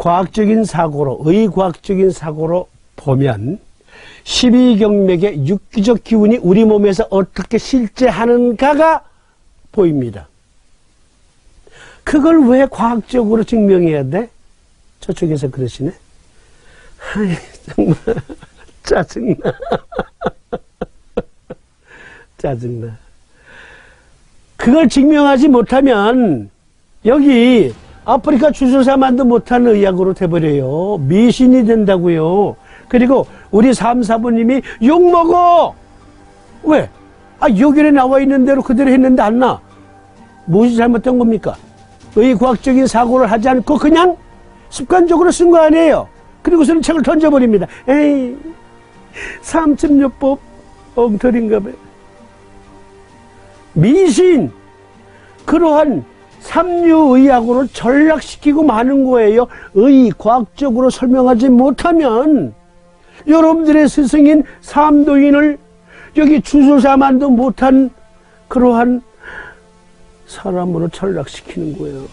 과학적인 사고로, 의과학적인 사고로 보면 12경맥의 육기적 기운이 우리 몸에서 어떻게 실제하는가가 보입니다. 그걸 왜 과학적으로 증명해야 돼? 저쪽에서 그러시네. 아이, 정말 짜증나. 짜증나. 그걸 증명하지 못하면 여기 아프리카 주술사만도 못하는 의학으로 돼버려요. 미신이 된다고요. 그리고 우리 3, 4부님이 욕먹어! 왜? 여기에 나와 있는 대로 그대로 했는데 안 나. 무엇이 잘못된 겁니까? 의과학적인 사고를 하지 않고 그냥 습관적으로 쓴 거 아니에요. 그리고서는 책을 던져버립니다. 에이, 삼천요법 엉터리인가 봐요. 미신! 그러한 삼류의학으로 전락시키고 마는 거예요. 의과학적으로 설명하지 못하면 여러분들의 스승인 삼도인을 여기 주술사만도 못한 그러한 사람으로 전락시키는 거예요.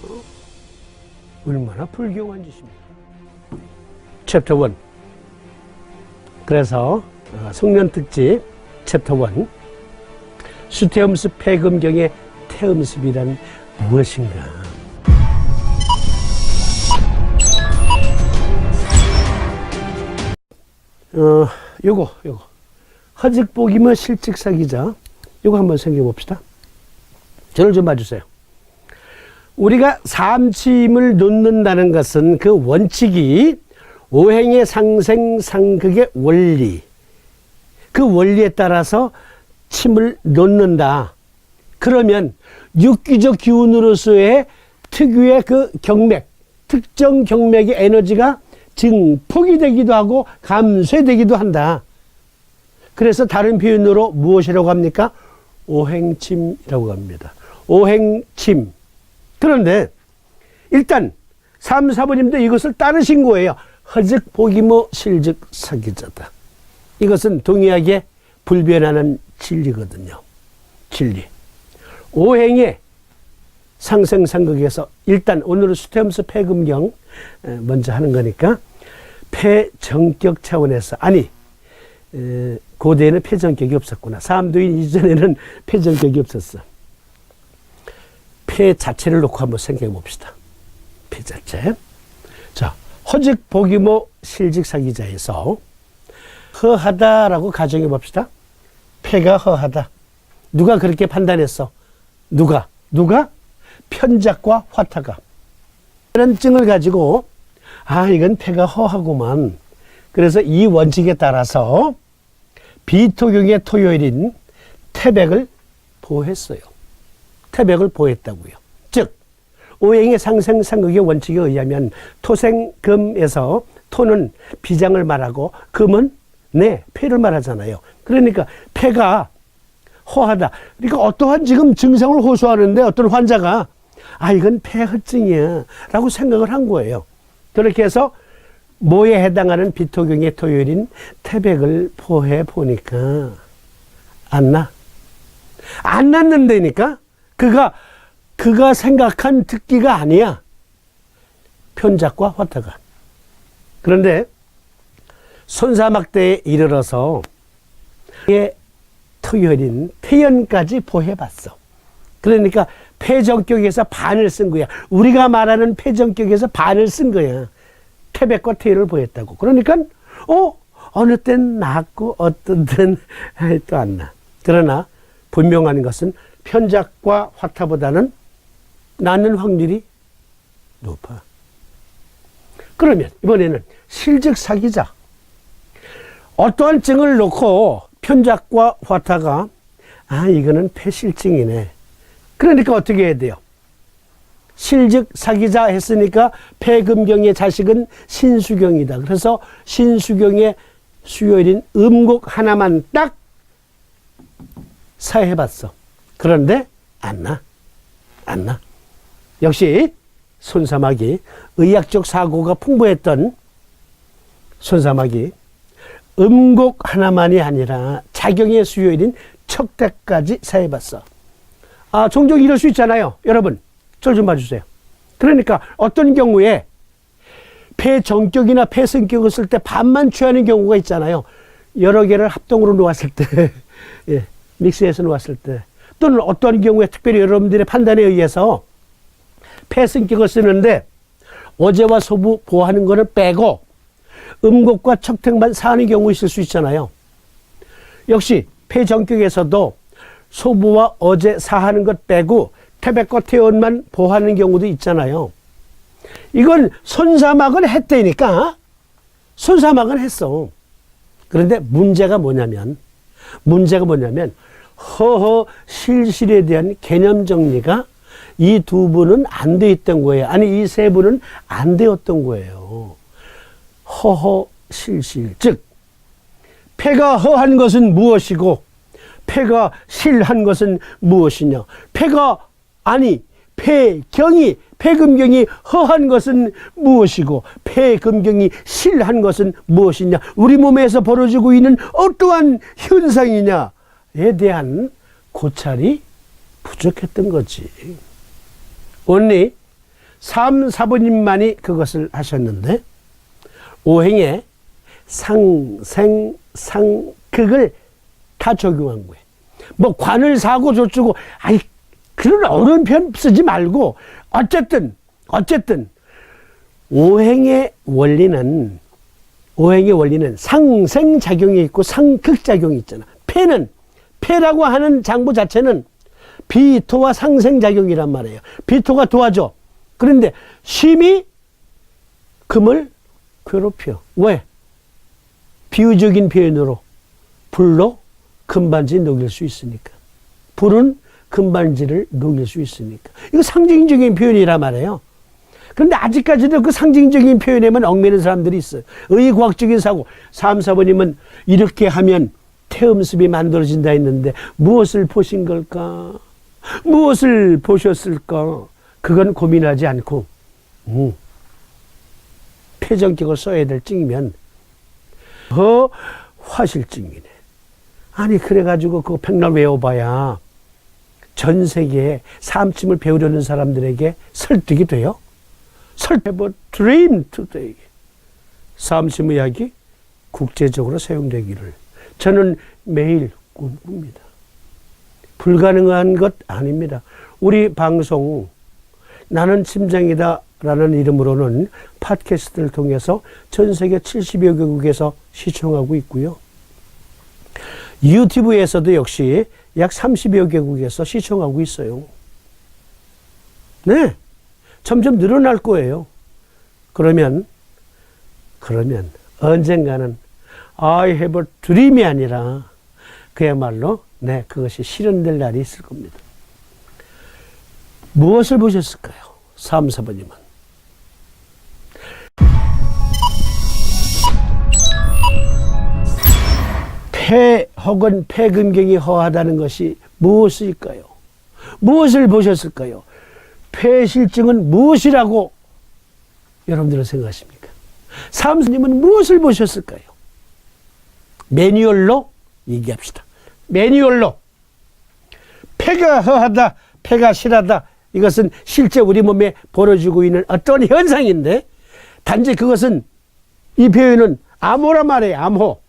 얼마나 불경한 짓입니까? 챕터 1. 그래서 송년특집 챕터 1. 수태음습 폐금경의 태음습이란 무엇인가? 요거 허직복이면 실직사기자. 요거 한번 생각해 봅시다. 저를 좀 봐주세요. 우리가 삼침을 놓는다는 것은 그 원칙이 오행의 상생상극의 원리, 그 원리에 따라서 침을 놓는다. 그러면 육기적 기운으로서의 특유의 그 경맥, 특정 경맥의 에너지가 증폭이 되기도 하고 감쇄되기도 한다. 그래서 다른 표현으로 무엇이라고 합니까? 오행침이라고 합니다. 오행침. 그런데 일단 3, 4번님도 이것을 따르신 거예요. 허즉 보기모 실즉 사기자다. 이것은 동의하게 불변하는 진리거든요. 진리. 오행의 상생상극에서 일단 오늘은 수태음습 폐금경 먼저 하는 거니까 폐정격 차원에서, 아니 고대에는 폐정격이 없었구나. 삼도인 이전에는 폐정격이 없었어. 폐 자체를 놓고 한번 생각해 봅시다. 폐 자체. 자, 허직 보기모 실직 사기자에서 허하다라고 가정해 봅시다. 폐가 허하다. 누가 그렇게 판단했어? 누가? 편작과 화타가. 이런 증을 가지고 이건 폐가 허하구만. 그래서 이 원칙에 따라서 비토경의 토요일인 태백을 보호했어요. 태백을 보호했다고요. 즉 오행의 상생상극의 원칙에 의하면 토생금에서 토는 비장을 말하고 금은 폐를 말하잖아요. 그러니까 폐가 허하다. 그러니까 어떠한 지금 증상을 호소하는데 어떤 환자가 이건 폐허증이야 라고 생각을 한 거예요. 그렇게 해서 뭐에 해당하는 비토경의 토요일인 태백을 포해 보니까 안 났는데니까 그가 생각한 특기가 아니야. 편작과 화타가. 그런데 손사막대에 이르러서 토요일인 폐연까지 포해봤어. 그러니까 폐정격에서 반을 쓴 거야. 우리가 말하는 폐정격에서 반을 쓴 거야. 태백과 토요일을 보였다고. 그러니까 어느 땐 낫고 어떤 때는 또 안 나. 그러나 분명한 것은 편작과 화타보다는 낫는 확률이 높아. 그러면 이번에는 실즉 사기자. 어떠한 증을 놓고 편작과 화타가 이거는 폐실증이네. 그러니까 어떻게 해야 돼요? 실즉 사기자 했으니까 폐금경의 자식은 신수경이다. 그래서 신수경의 수요일인 음곡 하나만 딱 사해봤어. 그런데 안 나. 역시 손사막이 의학적 사고가 풍부했던 손사막이 음곡 하나만이 아니라 자경의 수요일인 척대까지 사해봤어. 종종 이럴 수 있잖아요. 여러분, 저 좀 봐주세요. 그러니까 어떤 경우에 폐정격이나 폐성격을 쓸 때 반만 취하는 경우가 있잖아요. 여러 개를 합동으로 놓았을 때, 예, 믹스해서 놓았을 때, 또는 어떤 경우에 특별히 여러분들의 판단에 의해서 폐성격을 쓰는데 어제와 소부 보하는 거를 빼고 음곡과 척택만 사하는 경우 있을 수 있잖아요. 역시 폐정격에서도 소부와 어제 사하는 것 빼고 태백과 태연만 보하는 경우도 있잖아요. 이건 손사막은 했다니까. 손사막은 했어. 그런데 문제가 뭐냐면 허허 실실에 대한 개념 정리가 이 두 분은 안 돼 있던 거예요. 아니 이 세 분은 안 되었던 거예요. 허허 실실, 즉 폐가 허한 것은 무엇이고 폐가 실한 것은 무엇이냐. 폐금경이 허한 것은 무엇이고 폐금경이 실한 것은 무엇이냐. 우리 몸에서 벌어지고 있는 어떠한 현상이냐에 대한 고찰이 부족했던 거지. only 3, 4번님만이 그것을 하셨는데 오행에 상생, 상극을 다 적용한 거예요. 뭐 관을 사고 저쩌고 그런 어려운 표현 쓰지 말고 어쨌든 오행의 원리는 상생작용이 있고 상극작용이 있잖아. 폐라고 하는 장부 자체는 비토와 상생작용이란 말이에요. 비토가 도와줘. 그런데 심이 금을 괴롭혀. 왜? 비유적인 표현으로 불로 금반지 녹일 수 있으니까. 불은 금반지를 녹일 수 있으니까. 이거 상징적인 표현이란 말이에요. 그런데 아직까지도 그 상징적인 표현에만 얽매는 사람들이 있어요. 의과학적인 사고. 3, 4번님은 이렇게 하면 태음습이 만들어진다 했는데 무엇을 보신 걸까? 무엇을 보셨을까? 그건 고민하지 않고 폐정격을 써야 될 찡이면 화실증이네. 아니 그래가지고 그거 백날 외워봐야 전 세계에 삼침을 배우려는 사람들에게 설득이 돼요? 설득, dream today. 삼침의학이 국제적으로 사용되기를 저는 매일 꿈꿉니다. 불가능한 것 아닙니다. 우리 방송 나는 심장이다 라는 이름으로는 팟캐스트를 통해서 전 세계 70여 개국에서 시청하고 있고요. 유튜브에서도 역시 약 30여 개국에서 시청하고 있어요. 네, 점점 늘어날 거예요. 그러면 언젠가는 I have a dream이 아니라 그야말로 그것이 실현될 날이 있을 겁니다. 무엇을 보셨을까요? 3, 4번님은. 폐 혹은 폐금경이 허하다는 것이 무엇일까요? 무엇을 보셨을까요? 폐실증은 무엇이라고 여러분들은 생각하십니까? 3, 4번님은 무엇을 보셨을까요? 매뉴얼로 얘기합시다. 매뉴얼로. 폐가 허하다, 폐가 실하다. 이것은 실제 우리 몸에 벌어지고 있는 어떤 현상인데 단지 그것은 이 표현은 암호란 말이에요. 암호.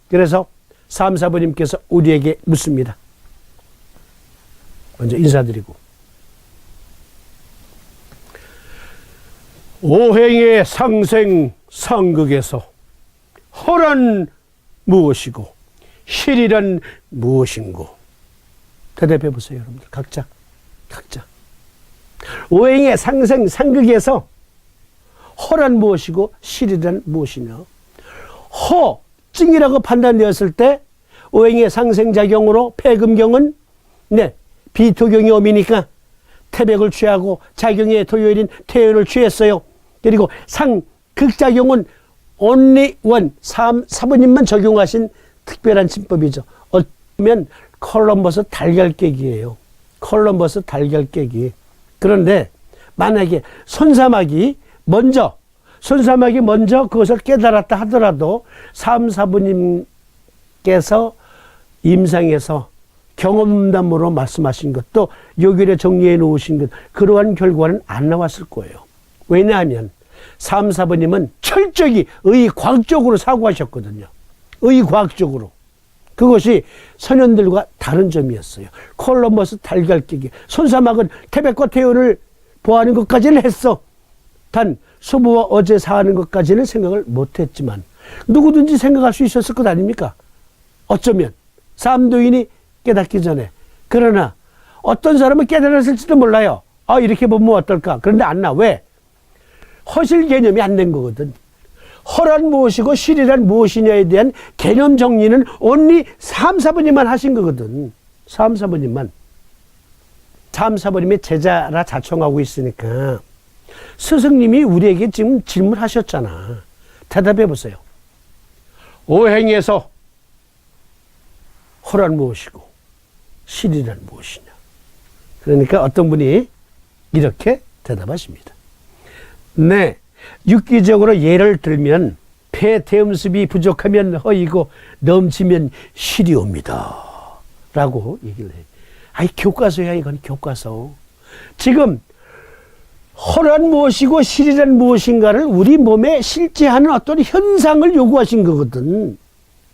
그래서 3, 4번님께서 우리에게 묻습니다. 먼저 인사드리고 오행의 상생 상극에서 허란 무엇이고 실이란 무엇인고 대답해 보세요. 여러분들 각자 오행의 상생 상극에서 허란 무엇이고 실이란 무엇이냐. 허증이라고 판단되었을 때 오행의 상생작용으로 폐금경은 비토경이 오미니까 태백을 취하고 작용의 토요일인 태연을 취했어요. 그리고 상극작용은 only one 4번님만 적용하신 특별한 침법이죠. 어쩌면 콜럼버스 달걀 깨기예요. 콜럼버스 달걀 깨기. 그런데 만약에 손사막이 먼저 그것을 깨달았다 하더라도 3, 4번님께서 임상에서 경험담으로 말씀하신 것, 또 요결에 정리해 놓으신 것, 그러한 결과는 안 나왔을 거예요. 왜냐하면 3, 4번님은 철저히 의과학적으로 사고하셨거든요. 의과학적으로. 그것이 선현들과 다른 점이었어요. 콜럼버스 달걀 깨기. 손사막은 태백과 태연을 보하는 것까지는 했어. 단 소부와 어제 사하는 것까지는 생각을 못했지만 누구든지 생각할 수 있었을 것 아닙니까? 어쩌면 삼도인이 깨닫기 전에. 그러나 어떤 사람은 깨달았을지도 몰라요. 아, 이렇게 보면 어떨까? 그런데 안 나. 왜? 허실 개념이 안 된 거거든. 허란 무엇이고 실이란 무엇이냐에 대한 개념 정리는 only 3, 4번님만 하신 거거든. 3, 4번님만. 3, 4번님의 제자라 자청하고 있으니까 스승님이 우리에게 지금 질문하셨잖아. 대답해 보세요. 오행에서 허란 무엇이고 실이란 무엇이냐. 그러니까 어떤 분이 이렇게 대답하십니다. 네, 육기적으로 예를 들면 폐 대음습이 부족하면 허이고 넘치면 실이 옵니다 라고 얘기를 해요. 아이, 교과서야. 이건 교과서. 지금 허란 무엇이고 실이란 무엇인가를 우리 몸에 실제하는 어떤 현상을 요구하신 거거든.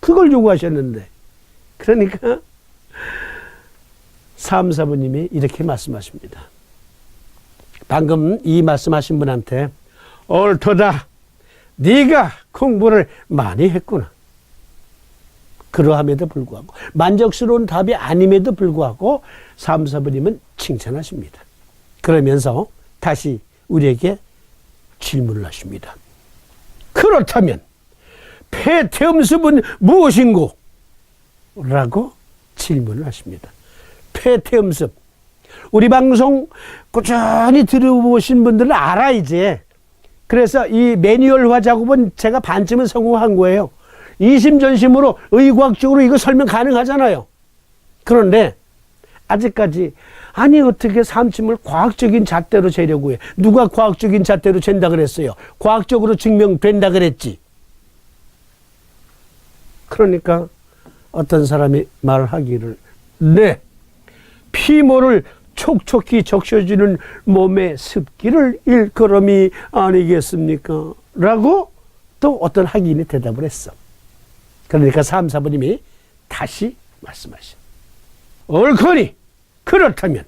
그걸 요구하셨는데, 그러니까 3, 4번님이 이렇게 말씀하십니다. 방금 이 말씀하신 분한테 옳도다. 네가 공부를 많이 했구나. 그러함에도 불구하고 만족스러운 답이 아님에도 불구하고 3, 4번님은 칭찬하십니다. 그러면서 다시 우리에게 질문을 하십니다. 그렇다면 폐태음습은 무엇인고? 라고 질문을 하십니다. 폐태음습. 우리 방송 꾸준히 들어보신 분들은 알아 이제. 그래서 이 매뉴얼화 작업은 제가 반쯤은 성공한 거예요. 이심전심으로 의과학적으로 이거 설명 가능하잖아요. 그런데 아직까지 아니 어떻게 삼침을 과학적인 잣대로 재려고 해. 누가 과학적인 잣대로 잰다 그랬어요. 과학적으로 증명된다 그랬지. 그러니까 어떤 사람이 말하기를 네, 피모를 촉촉히 적셔주는 몸의 습기를 일컬음이 아니겠습니까? 라고 또 어떤 학인이 대답을 했어. 그러니까 3, 4번님이 다시 말씀하셔. 옳거니 그렇다면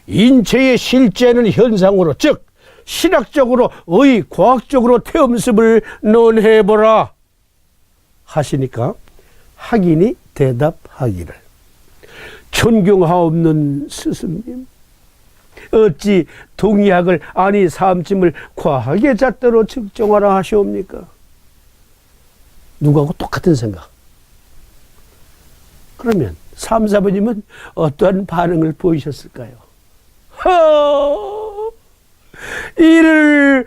인체의 실제는 현상으로, 즉 신학적으로 의과학적으로 태음습을 논해보라 하시니까 학인이 대답하기를 존경하옵는 스승님, 어찌 동의학을 아니 삼침을 과학의 잣대로 측정하라 하시옵니까? 누구하고 똑같은 생각. 그러면 3, 4번님은 어떠한 반응을 보이셨을까요? 이를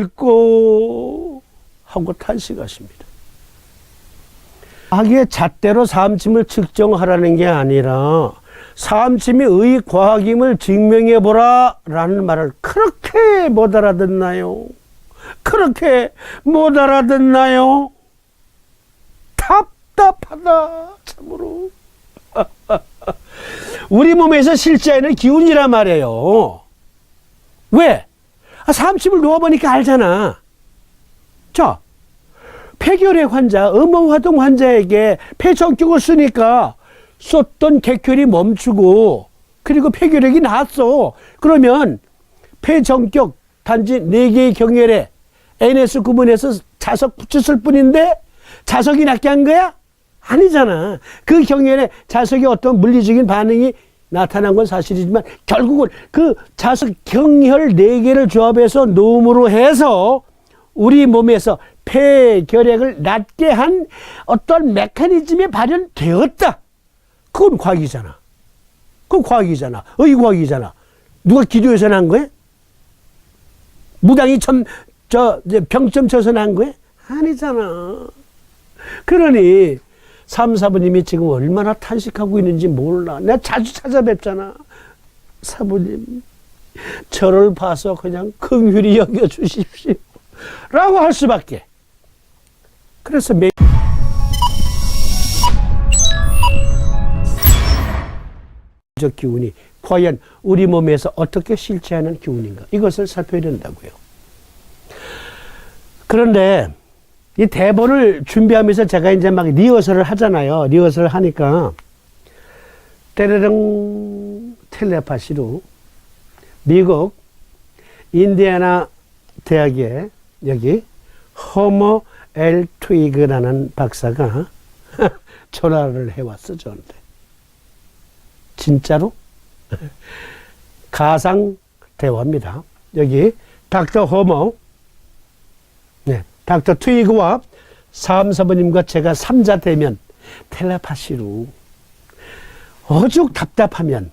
어찌할꼬 하고 탄식하십니다. 과학의 잣대로 삼침을 측정하라는 게 아니라 삼침이 의과학임을 증명해보라 라는 말을 그렇게 못 알아듣나요? 그렇게 못 알아듣나요? 답답하다 참으로. 우리 몸에서 실제하는 기운이란 말이에요. 왜? 삼침을 놓아보니까 알잖아. 자, 폐결핵 환자, 음모화동 환자에게 폐전격을 쓰니까 쏟던 객혈이 멈추고 그리고 폐결핵이 나았어. 그러면 폐전격 단지 4개의 경혈에 NS 구분해서 자석 붙였을 뿐인데 자석이 낫게 한 거야? 아니잖아. 그 경혈에 자석의 어떤 물리적인 반응이 나타난 건 사실이지만 결국은 그 자석 경혈 4개를 조합해서 놓음으로 해서 우리 몸에서 폐결핵을 낫게 한 어떤 메커니즘이 발현되었다. 그건 과학이잖아. 그건 과학이잖아. 의과학이잖아. 누가 기도해서 난 거야? 무당이 병점 쳐서 난 거야? 아니잖아. 그러니 3, 4번님이 지금 얼마나 탄식하고 있는지 몰라. 내가 자주 찾아뵙잖아. 사부님, 저를 봐서 그냥 긍휼히 여겨주십시오 라고 할 수밖에. 그래서 기운이 과연 우리 몸에서 어떻게 실체하는 기운인가, 이것을 살펴야 된다고요. 그런데 이 대본을 준비하면서 제가 이제 막 리허설을 하잖아요. 리허설을 하니까 때르릉 텔레파시로 미국 인디애나 대학에 여기 허머 엘 트위그라는 박사가 전화를 해왔어, 저한테. 진짜로? 가상 대화입니다. 여기 닥터 허머, 네, 닥터 트위그와 사무사부님과 제가 3자 대면 텔레파시로 오죽 답답하면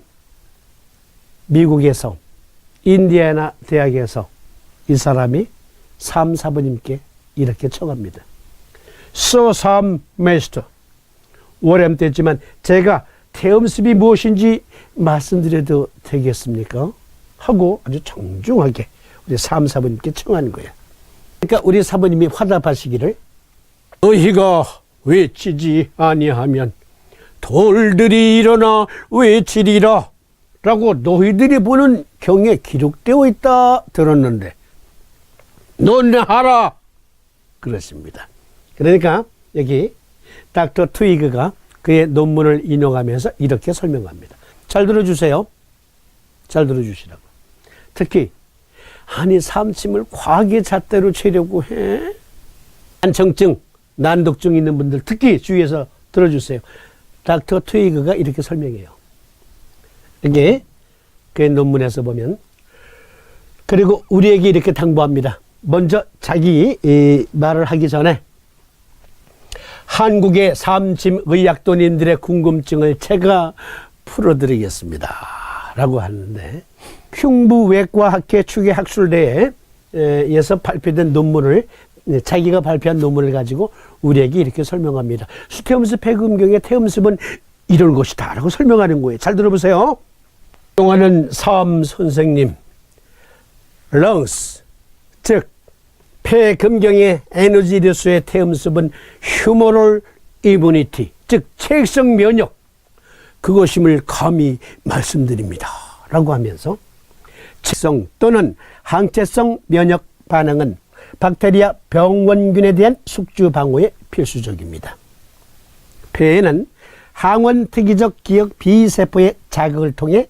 미국에서 인디애나 대학에서 이 사람이 사무사부님께 이렇게 청합니다. So, Master, 오랜됐지만 제가 태음습이 무엇인지 말씀드려도 되겠습니까? 하고 아주 정중하게 우리 사무사부님께 청하는 거예요. 그러니까 우리 사부님이 화답하시기를, 너희가 외치지 아니하면 돌들이 일어나 외치리라 라고 너희들이 보는 경에 기록되어 있다 들었는데 너네 하라 그렇습니다. 그러니까 여기 닥터 트위그가 그의 논문을 인용하면서 이렇게 설명합니다. 잘 들어주세요. 잘 들어주시라고. 특히 아니 삼침을 과하게 잣대로 채려고 해? 난청증, 난독증 있는 분들 특히 주의해서 들어주세요. 닥터 트위그가 이렇게 설명해요. 이게 그의 논문에서 보면, 그리고 우리에게 이렇게 당부합니다. 먼저 자기 말을 하기 전에 한국의 삼침 의학도님들의 궁금증을 제가 풀어드리겠습니다 라고 하는데, 흉부외과학회 추계학술대회에서 발표된 논문을, 자기가 발표한 논문을 가지고 우리에게 이렇게 설명합니다. 수태음습 폐금경의 태음습은 이런 것이다 라고 설명하는 거예요. 잘 들어보세요. 동안은 사암 선생님, lungs, 즉 폐금경의 에너지류수의 태음습은 휴머럴 이뮤니티, 즉 체액성 면역, 그것임을 감히 말씀드립니다 라고 하면서, 체성 또는 항체성 면역 반응은 박테리아 병원균에 대한 숙주 방어에 필수적입니다. 폐에는 항원 특이적 기억 B세포의 자극을 통해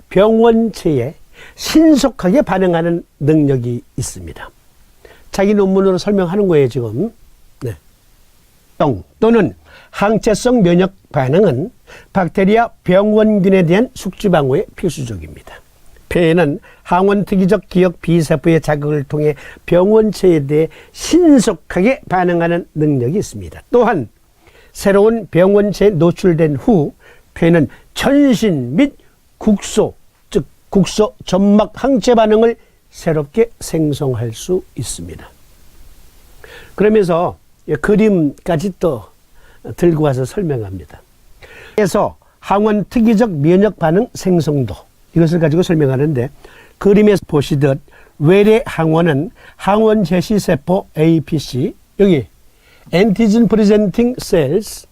병원체에 신속하게 반응하는 능력이 있습니다. 자기 논문으로 설명하는 거예요, 지금. 네. 또는 항체성 면역 반응은 박테리아 병원균에 대한 숙주 방어에 필수적입니다. 폐에는 항원 특이적 기억 B세포의 자극을 통해 병원체에 대해 신속하게 반응하는 능력이 있습니다. 또한 새로운 병원체에 노출된 후 폐는 전신 및 국소, 즉 국소 점막 항체 반응을 새롭게 생성할 수 있습니다. 그러면서 그림까지 또 들고 와서 설명합니다. 그래서 항원 특이적 면역 반응 생성도, 이것을 가지고 설명하는데, 그림에서 보시듯 외래 항원은 항원 제시세포 APC, 여기 엔티즌 프레젠팅 셀스에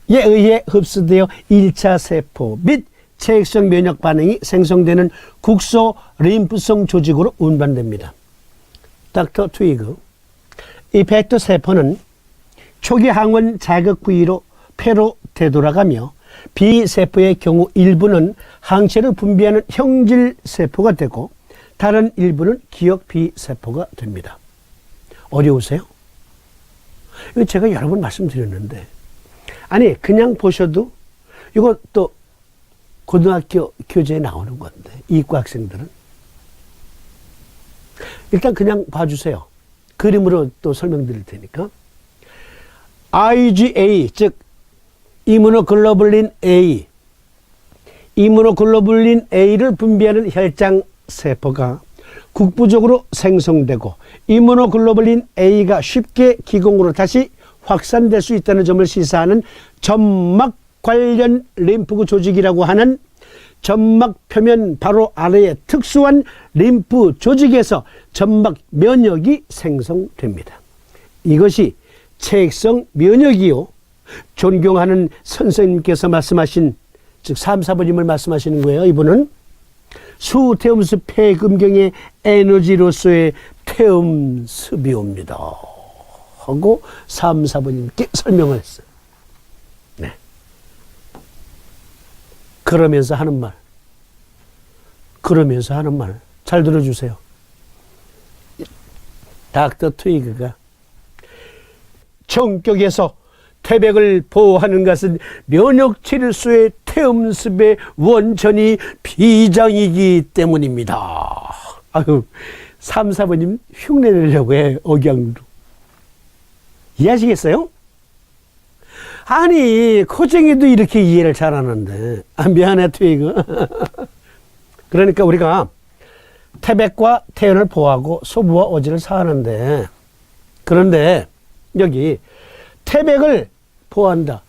의해 흡수되어 1차 세포 및 체액성 면역 반응이 생성되는 국소 림프성 조직으로 운반됩니다. 닥터 트위그, 이펙터 세포는 초기 항원 자극 부위로 폐로 되돌아가며 B세포의 경우 일부는 항체를 분비하는 형질세포가 되고 다른 일부는 기억 B세포가 됩니다. 어려우세요? 이거 제가 여러 번 말씀드렸는데, 아니 그냥 보셔도 이것도 고등학교 교재에 나오는 건데, 이과 학생들은 일단 그냥 봐주세요. 그림으로 또 설명드릴 테니까. IgA, 즉 이뮤노글로불린 A, 이뮤노글로불린 A를 분비하는 혈장 세포가 국부적으로 생성되고 이뮤노글로불린 A가 쉽게 기공으로 다시 확산될 수 있다는 점을 시사하는 점막 관련 림프구 조직이라고 하는 점막 표면 바로 아래의 특수한 림프 조직에서 점막 면역이 생성됩니다. 이것이 체액성 면역이요, 존경하는 선생님께서 말씀하신 즉 3, 4번님을 말씀하시는 거예요. 이분은 수태음수 폐금경의 에너지로서의 태음습이옵니다 하고 3, 4번님께 설명을 했어요. 네. 그러면서 하는 말 잘 들어주세요. 닥터 트위그가 정격에서 태백을 보호하는 것은 면역치료소의 태음습의 원천이 비장이기 때문입니다. 아유, 3, 4번님 흉내내려고 해, 억양으로. 이해하시겠어요? 아니, 코쟁이도 이렇게 이해를 잘하는데. 아, 미안해, 트위그. 그러니까 우리가 태백과 태연을 보호하고 소부와 오지를 사하는데, 그런데 여기 태백을 보호한다.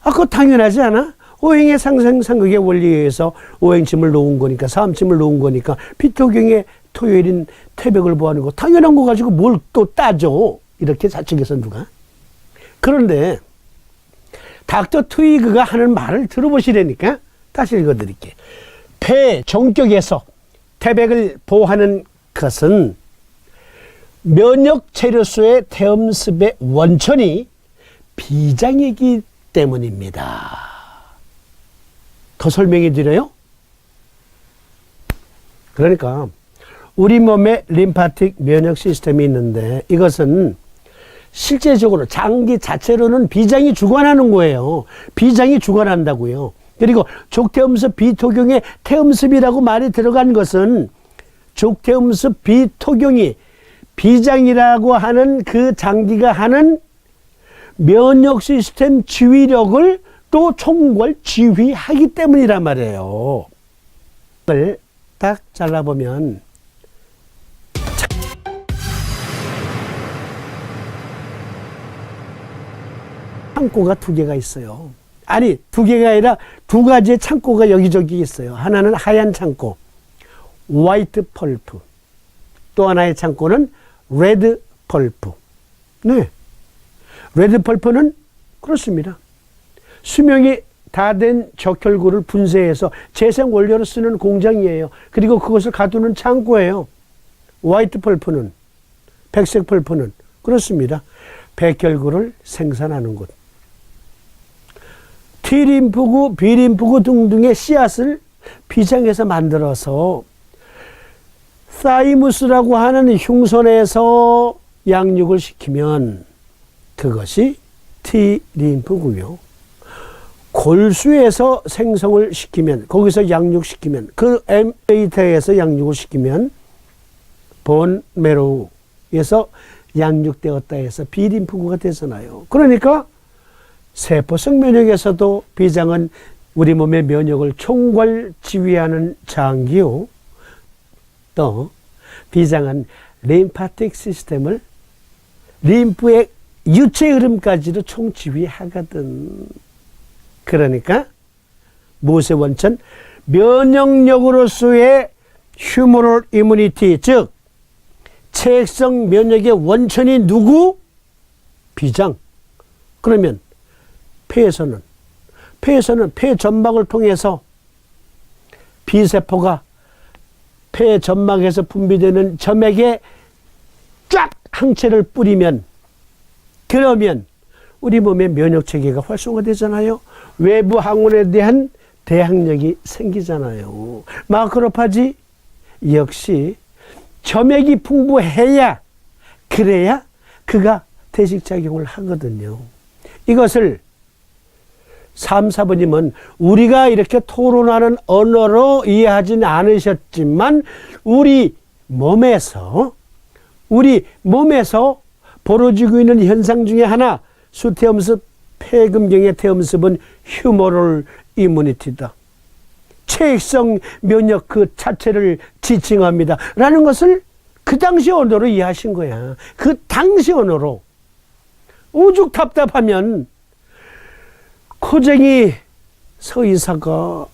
아, 그거 당연하지 않아? 오행의 상생상극의 원리에 의해서 오행침을 놓은 거니까, 사암침을 놓은 거니까, 비토경의 토요일인 태백을 보호하는 거 당연한 거 가지고 뭘 또 따져. 이렇게 좌측에서 누가. 그런데 닥터 트위그가 하는 말을 들어보시라니까 다시 읽어드릴게. 폐 정격에서 태백을 보호하는 것은 면역 체류소의 태음습의 원천이 비장이기 때문입니다. 더 설명해 드려요? 그러니까 우리 몸에 림파틱 면역 시스템이 있는데 이것은 실제적으로 장기 자체로는 비장이 주관하는 거예요. 비장이 주관한다고요. 그리고 족태음습 비토경의 태음습이라고 말이 들어간 것은 족태음습 비토경이 비장이라고 하는 그 장기가 하는 면역 시스템 지휘력을 또 총괄 지휘하기 때문이란 말이에요. 이걸 딱 잘라보면 창고가 두 개가 있어요. 아니, 두 개가 아니라 두 가지의 창고가 여기저기 있어요. 하나는 하얀 창고, 화이트 펄프. 또 하나의 창고는 레드 펄프. 네. 레드 펄프는 그렇습니다. 수명이 다 된 적혈구를 분쇄해서 재생 원료로 쓰는 공장이에요. 그리고 그것을 가두는 창고예요. 화이트 펄프는, 백색 펄프는 그렇습니다. 백혈구를 생산하는 곳. T림프구, B림프구 등등의 씨앗을 비장해서 만들어서 사이무스라고 하는 흉선에서 양육을 시키면 그것이 T림프구요. 골수에서 생성을 시키면, 거기서 양육시키면, 그 엠베이터에서 양육을 시키면 본메로우에서 양육되었다 해서 B림프구가 되잖아요. 그러니까 세포성 면역에서도 비장은 우리 몸의 면역을 총괄 지휘하는 장기요. 또 비장은 림파틱 시스템을 림프의 유체 흐름까지도 총지휘하거든. 그러니까 무엇의 원천? 면역력으로서의 휴머럴 이뮤니티, 즉 체액성 면역의 원천이 누구? 비장. 그러면 폐에서는 폐 점막을 통해서 B세포가 폐 점막에서 분비되는 점액에 쫙 항체를 뿌리면, 그러면 우리 몸의 면역체계가 활성화되잖아요. 외부 항원에 대한 대항력이 생기잖아요. 마크로파지 역시 점액이 풍부해야, 그래야 그가 대식작용을 하거든요. 이것을 3, 4번님은 우리가 이렇게 토론하는 언어로 이해하지는 않으셨지만 우리 몸에서 벌어지고 있는 현상 중에 하나, 수태음습 폐금경의 태음습은 휴머럴 이뮤니티다. 체액성 면역 그 자체를 지칭합니다. 라는 것을 그 당시 언어로 이해하신 거야. 그 당시 언어로. 오죽 답답하면 코쟁이 서의사가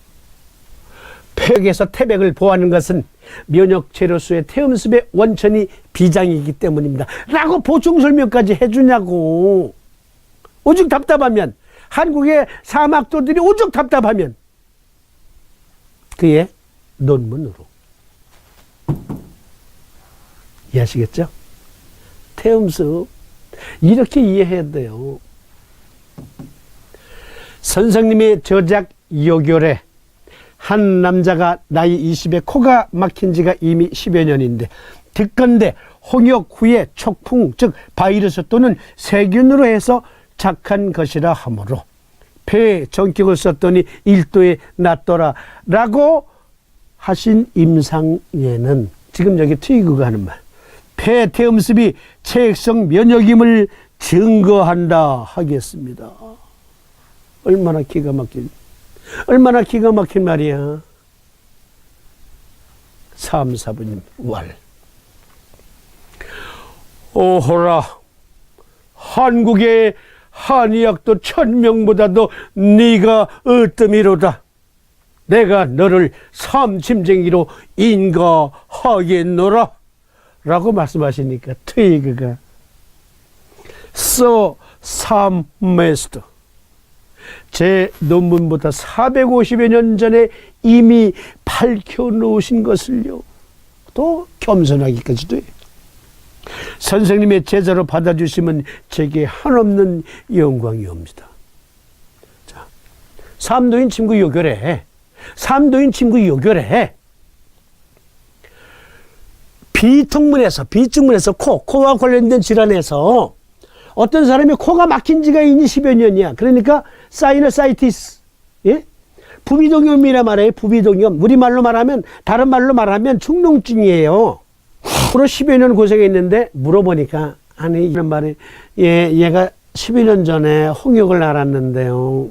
폐역에서 태백을 보호하는 것은 면역 체로수의 태음습의 원천이 비장이기 때문입니다. 라고 보충 설명까지 해주냐고. 오죽 답답하면 한국의 사막도들이 오죽 답답하면 그의 논문으로. 이해하시겠죠? 태음습 이렇게 이해해야 돼요. 선생님의 저작 요결에 한 남자가 나이 20에 코가 막힌 지가 이미 10여 년인데 듣건대 홍역 후에 촉풍 즉 바이러스 또는 세균으로 해서 작한 것이라 하므로 폐 전격을 썼더니 1도에 낫더라 라고 하신 임상예는 지금 여기 트위그가 하는 말 폐 태음습이 체액성 면역임을 증거한다 하겠습니다. 얼마나 기가 막힌 말이야. 3, 4분님 왈. 오호라 한국의 한의학도 1000명보다도 네가 으뜸이로다. 내가 너를 삼침쟁이로 인가하겠노라 라고 말씀하시니까 트위그가 서 삼메스터 제 논문보다 450여 년 전에 이미 밝혀놓으신 것을요 또 겸손하기까지도 해요. 선생님의 제자로 받아주시면 제게 한없는 영광이옵니다. 자, 삼도인 친구 요결에 비특문에서 코와 관련된 질환에서 어떤 사람이 코가 막힌 지가 이미 10여 년이야. 그러니까 사이너사이티스, 예? 부비동염이라 말해요. 부비동염. 우리말로 말하면, 다른 말로 말하면 축농증이에요. 앞으로 10여 년 고생했는데 물어보니까 아니 이런 말이 얘가 10여 년 전에 홍역을 앓았는데요.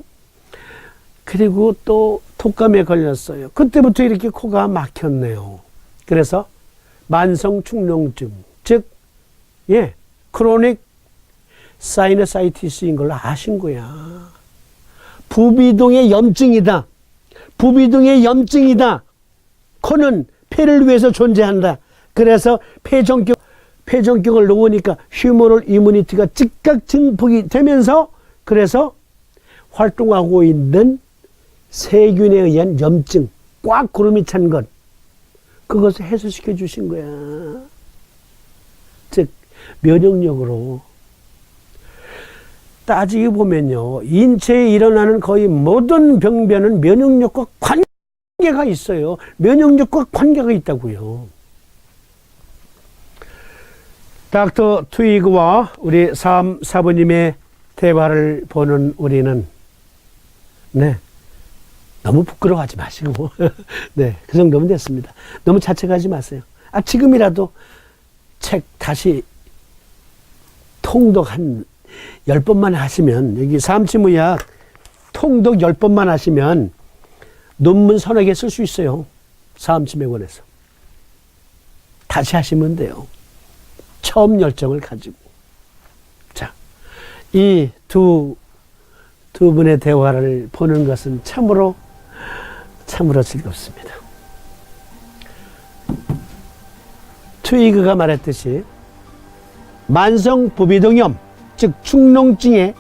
그리고 또 독감에 걸렸어요. 그때부터 이렇게 코가 막혔네요. 그래서 만성 축농증, 즉 크로닉 사이너사이티스인 걸로 아신 거야. 부비동의 염증이다. 코는 폐를 위해서 존재한다. 그래서 폐전격을 놓으니까 휴머럴 이뮤니티가 즉각 증폭이 되면서 그래서 활동하고 있는 세균에 의한 염증, 꽉 구름이 찬 것, 그것을 해소시켜 주신 거야. 즉 면역력으로 따지고 보면요, 인체에 일어나는 거의 모든 병변은 면역력과 관계가 있어요. 면역력과 관계가 있다고요. 닥터 트위그와 우리 3, 4번님의 대화를 보는 우리는 너무 부끄러워하지 마시고 그 정도면 됐습니다. 너무 자책하지 마세요. 지금이라도 책 다시 통독 한 10번만 하시면, 여기 삼치무약 통독 10번만 하시면 논문 서너 개 쓸 수 있어요. 삼치맥원에서. 다시 하시면 돼요. 처음 열정을 가지고. 자, 이 두 분의 대화를 보는 것은 참으로 즐겁습니다. 트위그가 말했듯이 만성 부비동염, 즉 축농증의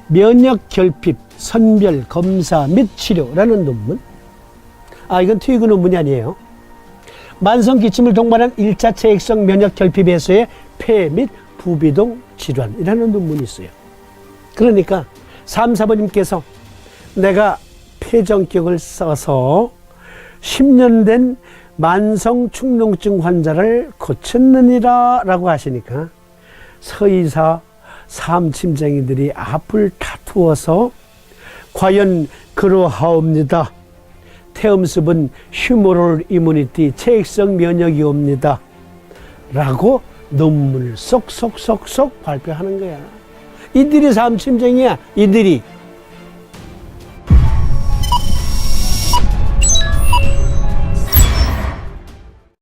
면역 결핍, 선별, 검사 및 치료라는 논문. 이건 트위그 논문이 아니에요. 만성 기침을 동반한 1차 체액성 면역 결핍 해소의 폐 및 부비동 질환이라는 논문이 있어요. 그러니까 3, 4번님께서 내가 폐전격을 써서 10년 된 만성 축농증 환자를 고쳤느니라 라고 하시니까 서의사 삼침쟁이들이 앞을 다투어서 과연 그러하옵니다. 태음습은 휴머럴 이뮤니티, 체액성 면역이옵니다. 라고 논문을 쏙쏙쏙쏙 발표하는 거야. 이들이 삼침쟁이야. 이들이.